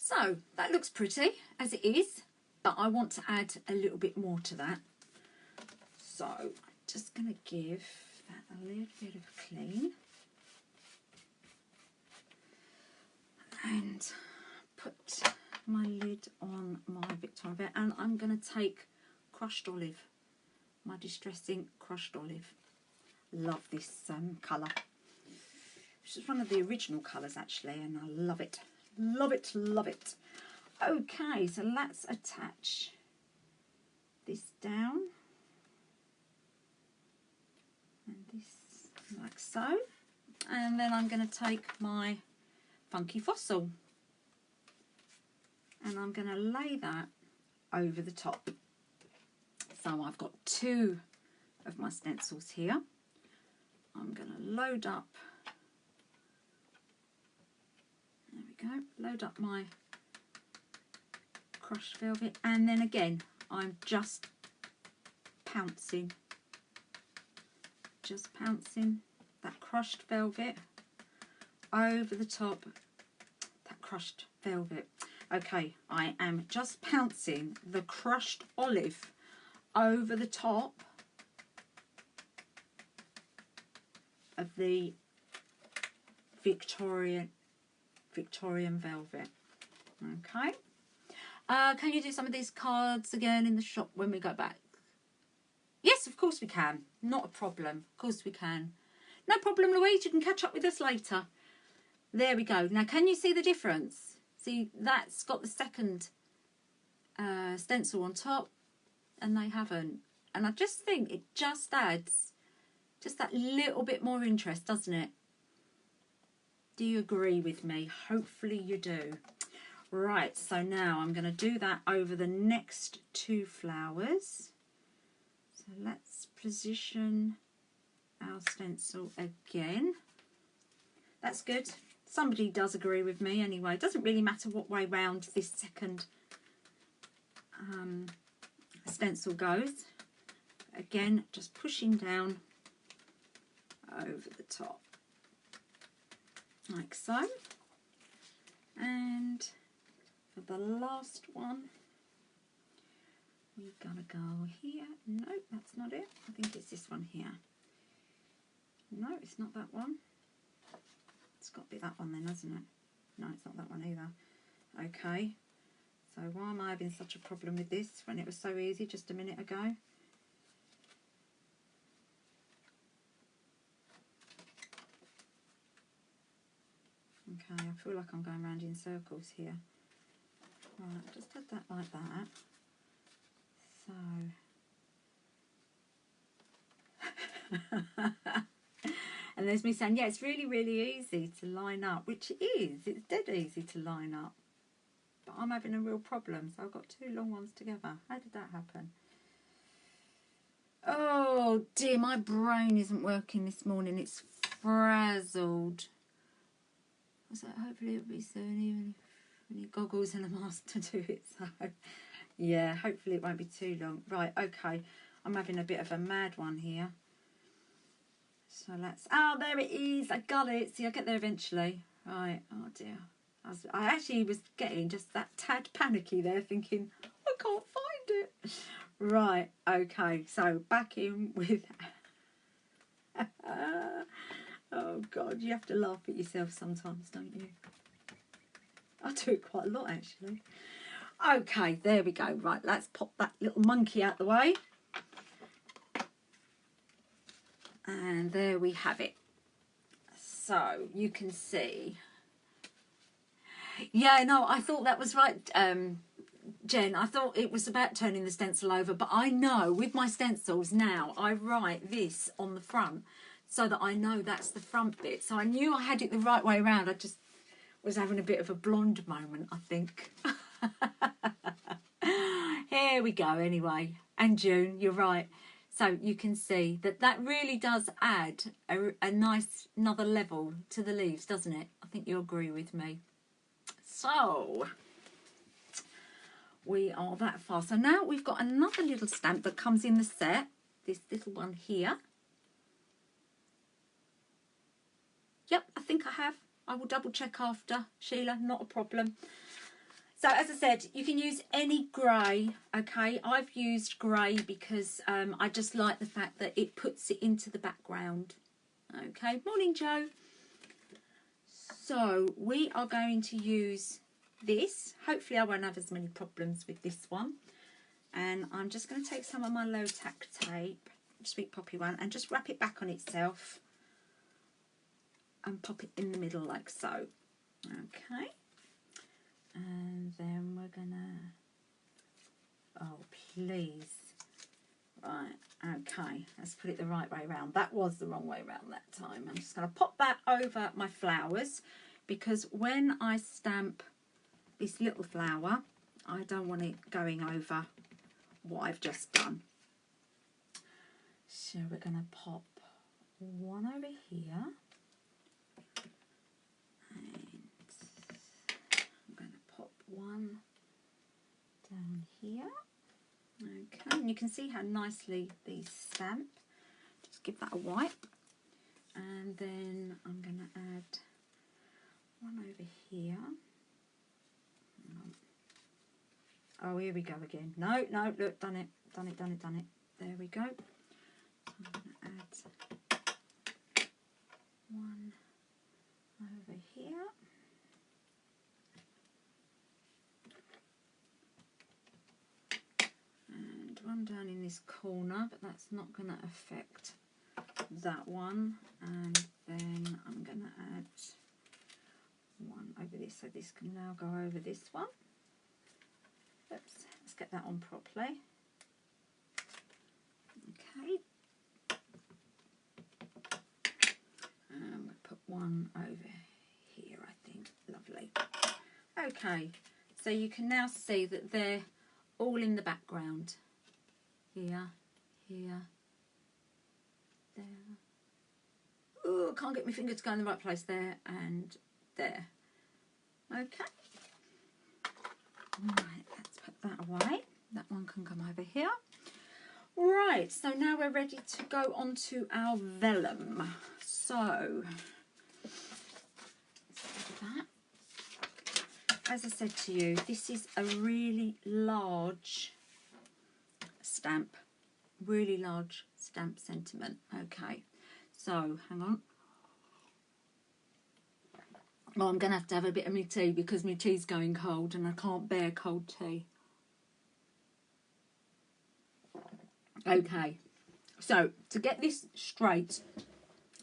So that looks pretty as it is, but I want to add a little bit more to that. So I'm just going to give that a little bit of a clean and put my lid on my Victoria Bear, and I'm going to take crushed olive, my distressing crushed olive. Love this colour. This is one of the original colours actually, and I love it. Love it, love it. Okay, so let's attach this down. And this like so. And then I'm going to take my funky fossil. And I'm going to lay that over the top. So I've got 2 of my stencils here. I'm going to load up. There we go. Load up my crushed velvet, and then again I'm just pouncing that crushed velvet over the top, that crushed velvet. Okay, I am just pouncing the crushed olive over the top of the Victorian velvet. Okay. Can you do some of these cards again in the shop when we go back? Yes, of course we can. Not a problem. Of course we can. No problem, Louise. You can catch up with us later. There we go. Now, can you see the difference? See, that's got the second stencil on top, and they haven't. And I just think it just adds just that little bit more interest, doesn't it? Do you agree with me? Hopefully you do. Right, so now I'm going to do that over the next 2 flowers. So let's position our stencil again. That's good. Somebody does agree with me anyway. It doesn't really matter what way round this second stencil goes. Again, just pushing down over the top. Like so. And for the last one, we're gonna go here. No, that's not it. I think it's this one here. No, it's not that one. It's got to be that one then, hasn't it? No, it's not that one either. Okay, so why am I having such a problem with this when it was so easy just a minute ago? Okay, I feel like I'm going round in circles here. Right, just add that like that. So, and there's me saying, yeah, it's really, really easy to line up, which it is. It's dead easy to line up. But I'm having a real problem, so I've got 2 long ones together. How did that happen? Oh dear, my brain isn't working this morning. It's frazzled. So hopefully it'll be soon, even if we need goggles and a mask to do it. So yeah, hopefully it won't be too long. Right, okay, I'm having a bit of a mad one here. So let's, oh, there it is. I got it. See, I'll get there eventually. Right, oh dear. I actually was getting just that tad panicky there, thinking, I can't find it. Right, okay, so back in with... Oh God, you have to laugh at yourself sometimes, don't you? I do it quite a lot actually. Okay, there we go. Right, let's pop that little monkey out the way. And there we have it. So you can see. Yeah, no, I thought that was right, Jen. I thought it was about turning the stencil over, but I know with my stencils now, I write this on the front so that I know that's the front bit. So I knew I had it the right way around. I just was having a bit of a blonde moment, I think. Here we go anyway. And June, you're right. So you can see that that really does add a nice another level to the leaves, doesn't it? I think you agree with me. So we are that far. So now we've got another little stamp that comes in the set. This little one here. Yep, I think I have. I will double check after, Sheila, not a problem. So as I said, you can use any grey, okay? I've used grey because I just like the fact that it puts it into the background. Okay, morning Joe. So we are going to use this. Hopefully I won't have as many problems with this one. And I'm just going to take some of my low tack tape, Sweet Poppy one, and just wrap it back on itself and pop it in the middle like so. Okay. And then we're gonna, oh please, right, okay, let's put it the right way around. That was the wrong way around that time. I'm just gonna pop that over my flowers, because when I stamp this little flower, I don't want it going over what I've just done. So we're gonna pop one over here. One down here. Okay, and you can see how nicely these stamp. Just give that a wipe, and then I'm going to add one over here. Oh, here we go again. No, no, look, done it. There we go. I'm going to add one over here. One down in this corner, but that's not going to affect that one. And then I'm going to add one over this, so this can now go over this one. Oops, let's get that on properly. Okay, and we'll put one over here, I think. Lovely. Okay, so you can now see that they're all in the background. Here, here, there. Oh, I can't get my finger to go in the right place. There and there. Okay. Right, let's put that away. That one can come over here. Right, so now we're ready to go on to our vellum. So, let's do that. As I said to you, this is a really large stamp, really large stamp sentiment. Okay, so hang on. Well, I'm gonna have to have a bit of my tea because my tea's going cold and I can't bear cold tea. Okay, so to get this straight,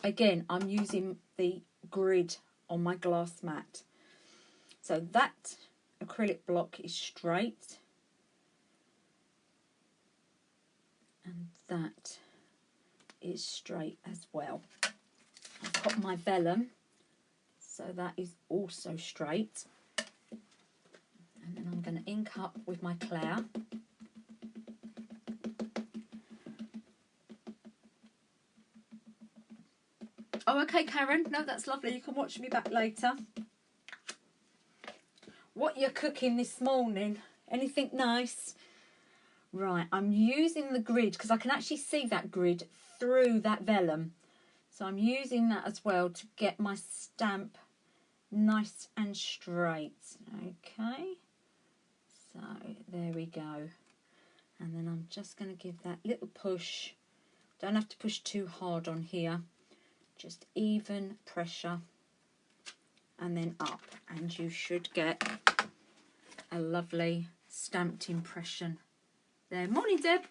again, I'm using the grid on my glass mat. So that acrylic block is straight. And that is straight as well. I've got my vellum, so that is also straight. And then I'm going to ink up with my Claire. Oh, okay, Karen. No, that's lovely. You can watch me back later. What you're cooking this morning? Anything nice? Right, I'm using the grid because I can actually see that grid through that vellum. So I'm using that as well to get my stamp nice and straight. Okay, so there we go. And then I'm just going to give that little push. Don't have to push too hard on here. Just even pressure. And then up. And you should get a lovely stamped impression. There. Morning, Deb.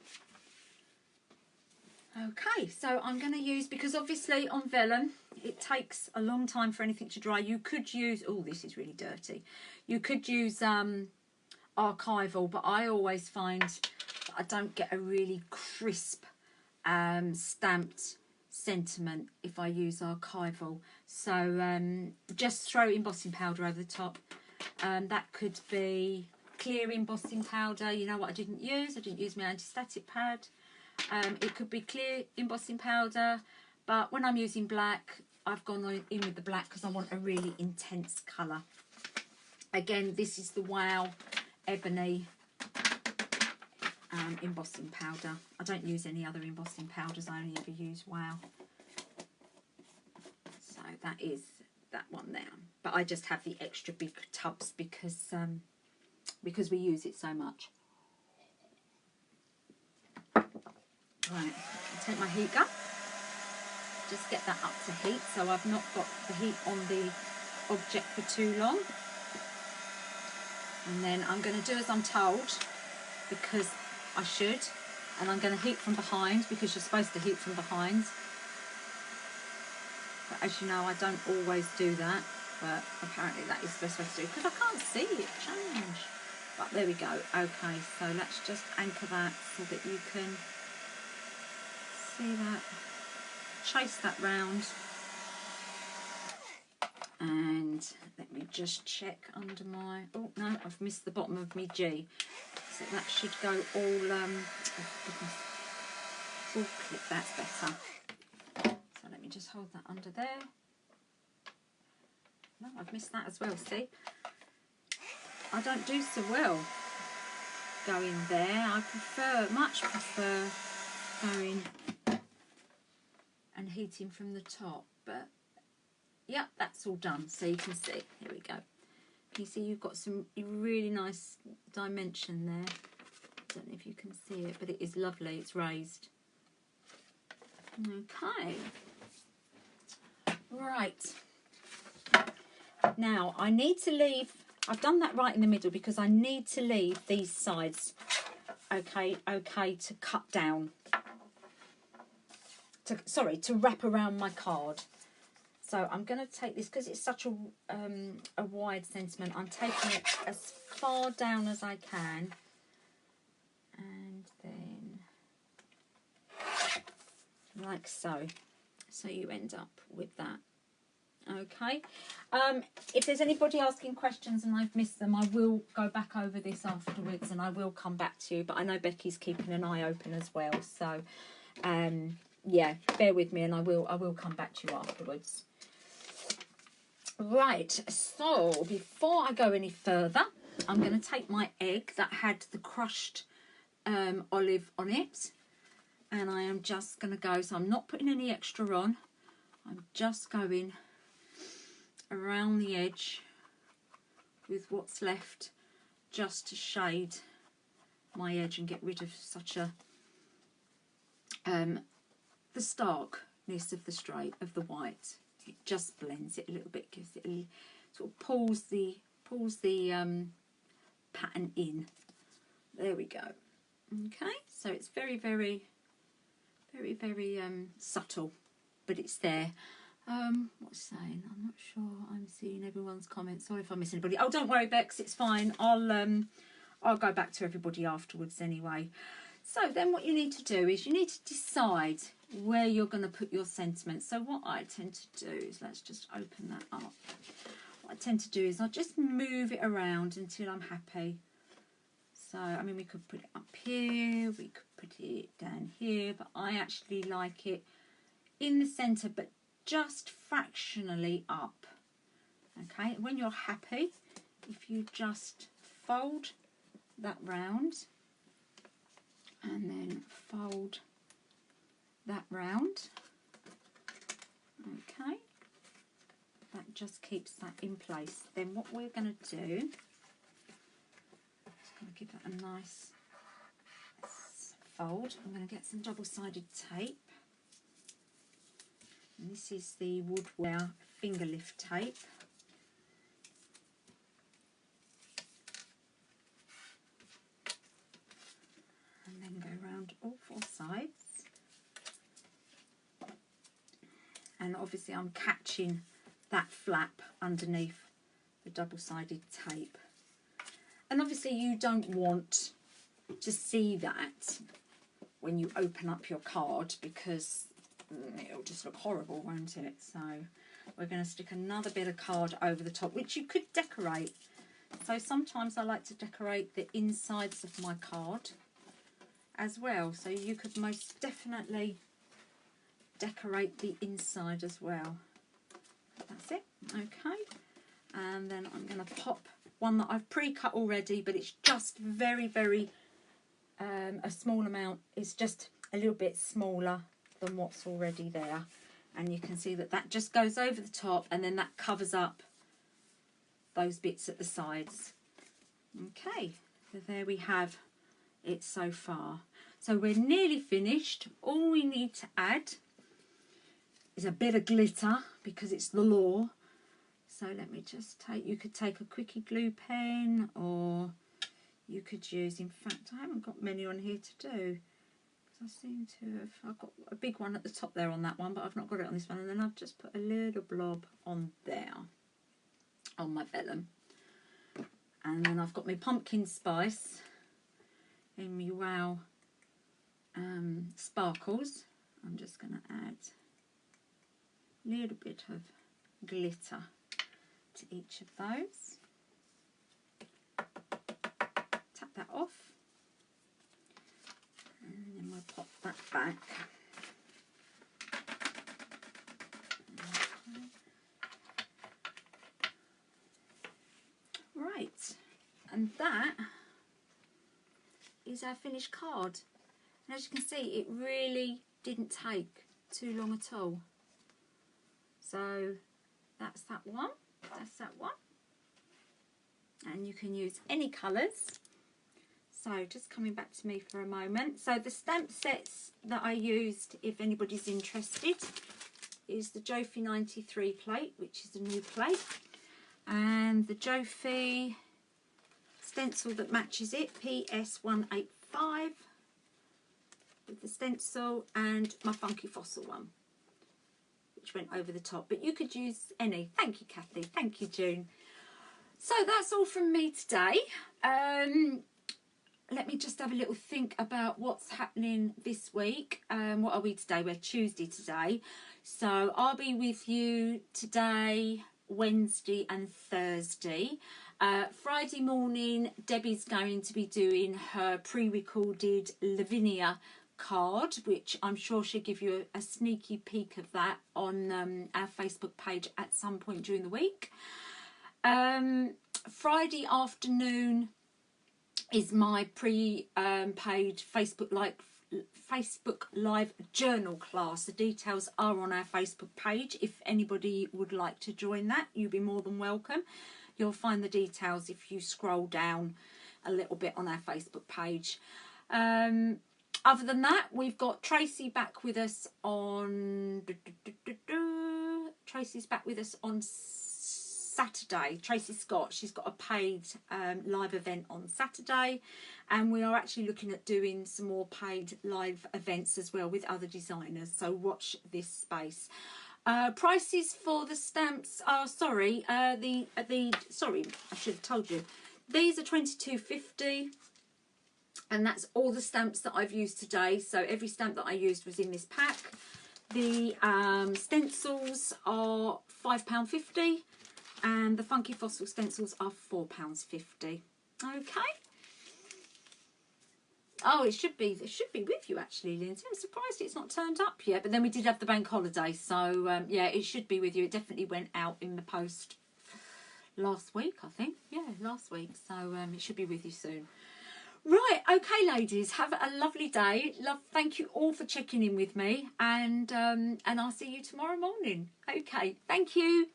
Okay, so I'm going to use, because obviously on vellum it takes a long time for anything to dry. You could use, oh, this is really dirty. You could use archival, but I always find that I don't get a really crisp stamped sentiment if I use archival. So just throw embossing powder over the top. That could be clear embossing powder. You know what I didn't use? I didn't use my anti-static pad. It could be clear embossing powder, but when I'm using black, I've gone in with the black because I want a really intense colour. Again, this is the Wow Ebony embossing powder. I don't use any other embossing powders. I only ever use Wow. So that is that one there. But I just have the extra big tubs because because we use it so much. Right, I'll take my heat gun, just get that up to heat so I've not got the heat on the object for too long. And then I'm going to do as I'm told because I should, and I'm going to heat from behind because you're supposed to heat from behind. But as you know, I don't always do that, but apparently that is the best way to do it because I can't see it change. But there we go. Okay, so let's just anchor that so that you can see that. Chase that round. And let me just check under my, oh no, I've missed the bottom of my G. So that should go all, oh goodness, full clip, that's better. So let me just hold that under there. No, I've missed that as well, see? I don't do so well going there. I much prefer going and heating from the top, but yep, that's all done. So you can see, here we go. You see you've got some really nice dimension there. I don't know if you can see it, but it is lovely. It's raised. Okay. Right. Now I need to leave, I've done that right in the middle because I need to leave these sides, okay, to cut down. To wrap around my card. So I'm going to take this because it's such a wide sentiment. I'm taking it as far down as I can, and then like so. So you end up with that. Okay. If there's anybody asking questions and I've missed them, I will go back over this afterwards and I will come back to you. But I know Becky's keeping an eye open as well. So yeah, bear with me and I will come back to you afterwards. Right, so before I go any further, I'm going to take my egg that had the crushed olive on it, and I am just going to go, so I'm not putting any extra on, I'm just going around the edge with what's left just to shade my edge and get rid of such a the starkness of the white. It just blends it a little bit, gives it a sort of pulls the pattern in. There we go. Okay, so it's very subtle, but it's there. What's saying? I'm not sure. I'm seeing everyone's comments. Sorry if I miss anybody. Oh, don't worry, Bex. It's fine. I'll go back to everybody afterwards anyway. So then what you need to do is you need to decide where you're going to put your sentiment. So what I tend to do is, let's just open that up. What I tend to do is I just move it around until I'm happy. So, I mean, we could put it up here, we could put it down here, but I actually like it in the centre, but just fractionally up. Okay, when you're happy, if you just fold that round, and then fold that round. Okay, that just keeps that in place. Then what we're going to do, just going to give that a nice fold. I'm going to get some double-sided tape, and this is the Woodware finger lift tape. And then go around all four sides. And obviously I'm catching that flap underneath the double-sided tape. And obviously you don't want to see that when you open up your card because it'll just look horrible, won't it? So we're going to stick another bit of card over the top, which you could decorate. So sometimes I like to decorate the insides of my card as well. So you could most definitely decorate the inside as well. That's it. Okay, and then I'm going to pop one that I've pre-cut already, but it's just very a small amount. It's just a little bit smaller than what's already there, and you can see that that just goes over the top, and then that covers up those bits at the sides. Okay, so there we have it so far. So we're nearly finished. All we need to add is a bit of glitter because it's the law. So let me just take, you could take a quickie glue pen, or you could use, in fact, I haven't got many on here to do. I seem to have, I've got a big one at the top there on that one, but I've not got it on this one. And then I've just put a little blob on there, on my vellum. And then I've got my pumpkin spice in my Wow sparkles. I'm just going to add a little bit of glitter to each of those. Tap that off. And then we'll pop that back. Okay. Right, and that is our finished card. And as you can see, it really didn't take too long at all. So that's that one. That's that one. And you can use any colours. So just coming back to me for a moment. So the stamp sets that I used, if anybody's interested, is the JOFY 93 plate, which is a new plate, and the JOFY stencil that matches it, PS 185, with the stencil, and my Funky Fossil one, which went over the top. But you could use any. Thank you, Kathy. Thank you, June. So that's all from me today. Let me just have a little think about what's happening this week. What are we today? We're Tuesday today. So I'll be with you today, Wednesday and Thursday. Friday morning, Debbie's going to be doing her pre-recorded Lavinia card, which I'm sure she'll give you a sneaky peek of that on our Facebook page at some point during the week. Friday afternoon is my pre-paid Facebook Live journal class. The details are on our Facebook page. If anybody would like to join that, you'll be more than welcome. You'll find the details if you scroll down a little bit on our Facebook page. Other than that, we've got Tracy back with us on... Tracy's back with us on Saturday. Tracy Scott, she's got a paid live event on Saturday, and we are actually looking at doing some more paid live events as well with other designers, so watch this space. Prices for the stamps are, sorry, sorry, I should have told you, these are $22.50, and that's all the stamps that I've used today. So every stamp that I used was in this pack. The stencils are £5.50, and the Funky Fossil stencils are £4.50. Okay. Oh, it should be with you actually, Lindsay. I'm surprised it's not turned up yet. But then we did have the bank holiday, so yeah, it should be with you. It definitely went out in the post last week, I think. Yeah, last week. So it should be with you soon. Right, okay, ladies, have a lovely day. Thank you all for checking in with me, and I'll see you tomorrow morning. Okay, thank you.